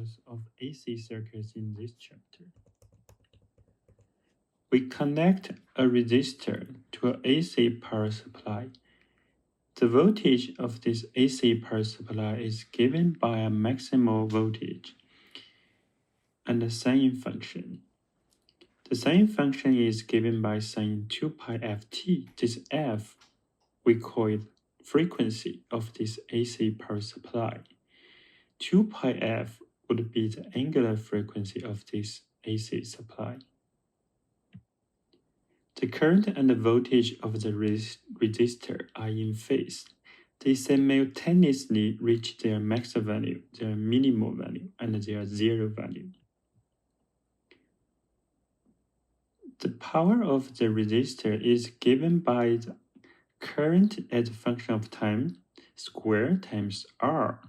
examples of AC circuits in this chapter. We connect a resistor to an AC power supply. The voltage of this AC power supply is given by a maximal voltage and a sine function. The sine function is given by sine 2 pi ft. This f, we call it frequency of this AC power supply. 2 pi f would be the angular frequency of this AC supply. The current and the voltage of the resistor are in phase. They simultaneously reach their max value, their minimal value, and their zero value. The power of the resistor is given by the current as a function of time squared times R.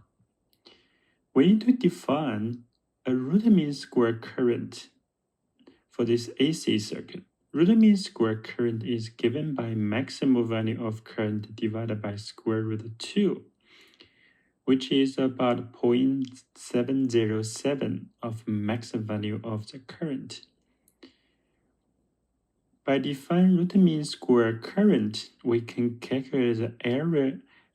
We need to define a root mean square current for this AC circuit. Root mean square current is given by maximal value of current divided by square root 2, which is about 0.707 of max value of the current. By defining root mean square current, we can calculate the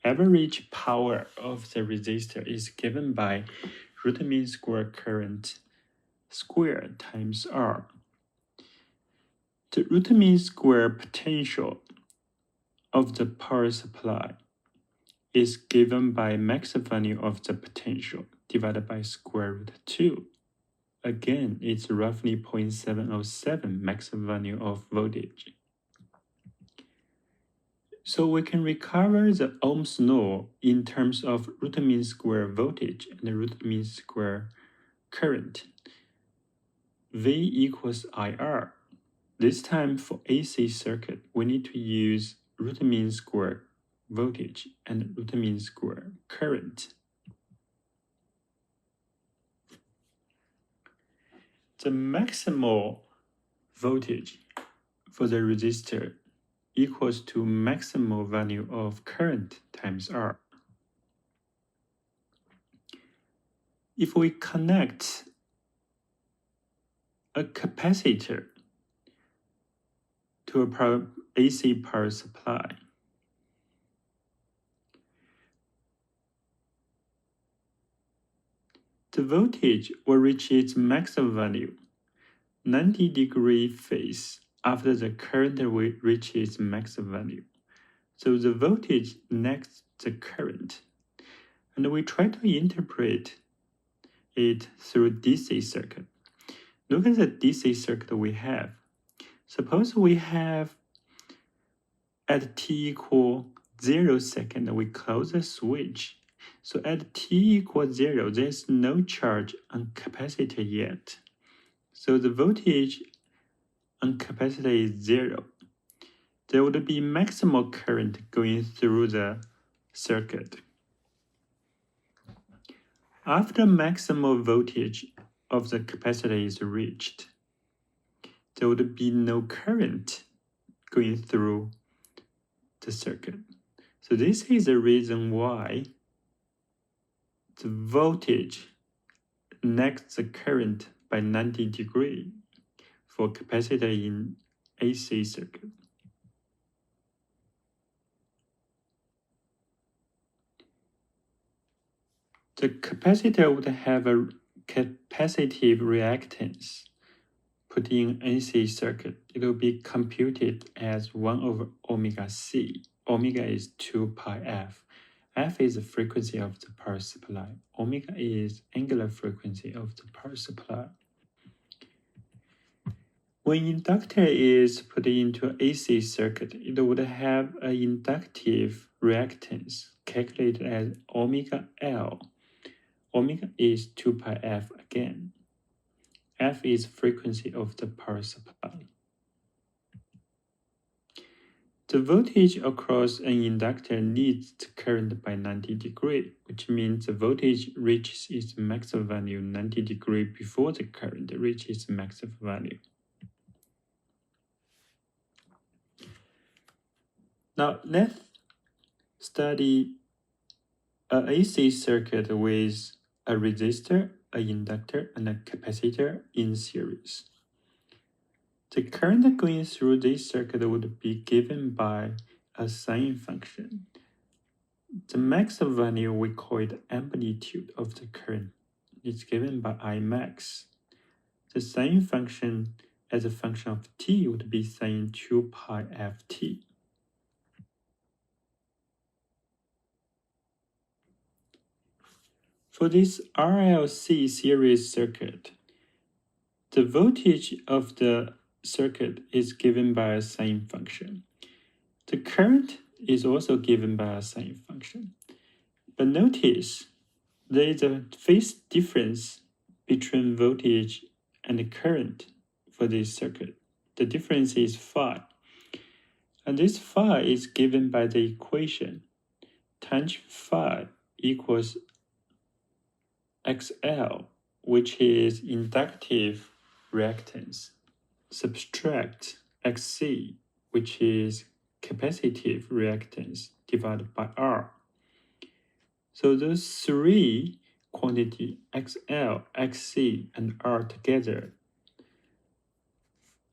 average power of the resistor is given by root mean square current squared times R. The root mean square potential of the power supply is given by max value of the potential divided by square root 2. Again, it's roughly 0.707 max value of voltage. So we can recover the Ohm's law in terms of root mean square voltage and the root mean square current. V equals IR. This time for AC circuit, we need to use root mean square voltage and root mean square current. The maximal voltage for the resistor equals to maximal value of current times R. If we connect a capacitor to a AC power supply, the voltage will reach its maximum value, 90-degree phase, after the current will reach its maximum value. So the voltage next the current. And we try to interpret it through DC circuit. Look at the DC circuit we have. Suppose we have at t equal 0 second, we close the switch. So at t equals 0, there's no charge on capacitor yet. So the voltage on capacitor is 0. There would be maximal current going through the circuit. After maximal voltage of the capacitor is reached, there would be no current going through the circuit. So this is the reason why the voltage next the current by 90 degrees for capacitor in AC circuit. The capacitor would have a capacitive reactance put in AC circuit. It will be computed as 1 over omega C. Omega is 2 pi f. F is the frequency of the power supply. Omega is angular frequency of the power supply. When inductor is put into AC circuit, it would have an inductive reactance calculated as omega L. Omega is 2 pi f again. F is frequency of the power supply. The voltage across an inductor leads the current by 90 degrees, which means the voltage reaches its maximum value 90 degrees before the current reaches its maximum value. Now let's study an AC circuit with a resistor, an inductor, and a capacitor in series. The current going through this circuit would be given by a sine function. The max value, we call it amplitude of the current, is given by I max. The sine function as a function of t would be sine 2 pi ft. For this RLC series circuit, the voltage of the circuit is given by a sine function. The current is also given by a sine function. But notice there is a phase difference between voltage and current for this circuit. The difference is phi. And this phi is given by the equation tangent phi equals XL, which is inductive reactance, subtract XC, which is capacitive reactance, divided by R. So those three quantity XL, XC, and R together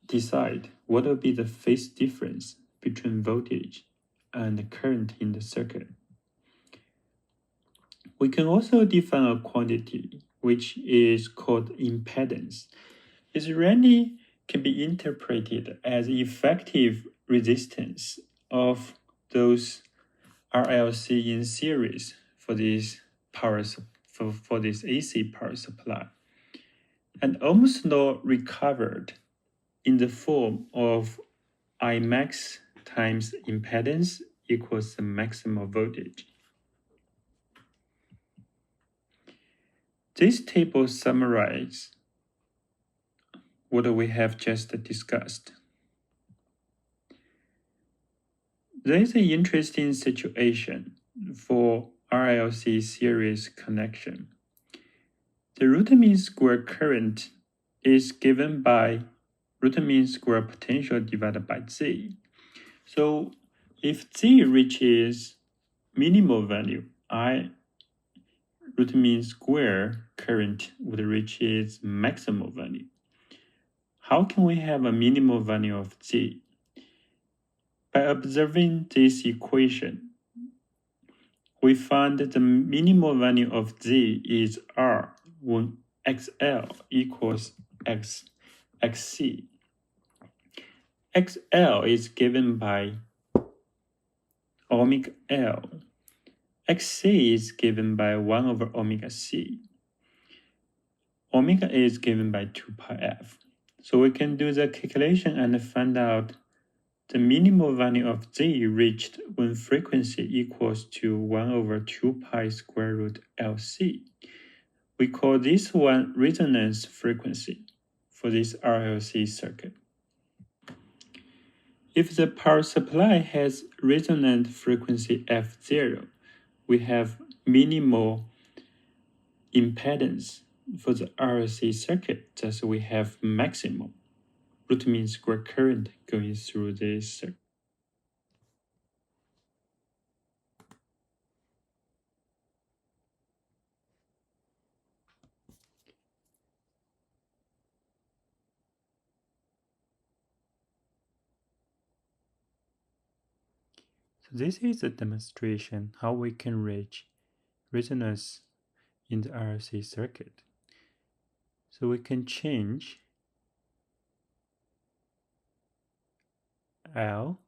decide what will be the phase difference between voltage and the current in the circuit. We can also define a quantity which is called impedance. It really can be interpreted as effective resistance of those RLC in series for this for this AC power supply, and Ohm's law recovered in the form of I max times impedance equals the maximum voltage. This table summarizes what we have just discussed. There is an interesting situation for RLC series connection. The root mean square current is given by root mean square potential divided by Z. So if Z reaches minimal value, I root mean square current would reach its maximal value. How can we have a minimal value of Z? By observing this equation, we find that the minimal value of Z is R when XL equals XC. XL is given by omega L. XC is given by 1 over omega C. Omega is given by 2 pi f. So we can do the calculation and find out the minimal value of Z reached when frequency equals to 1 over 2 pi square root LC. We call this one resonance frequency for this RLC circuit. If the power supply has resonant frequency F0, we have minimal impedance for the RLC circuit, thus we have maximum root mean square current going through this circuit. So this is a demonstration how we can reach resonance in the RLC circuit. So we can change L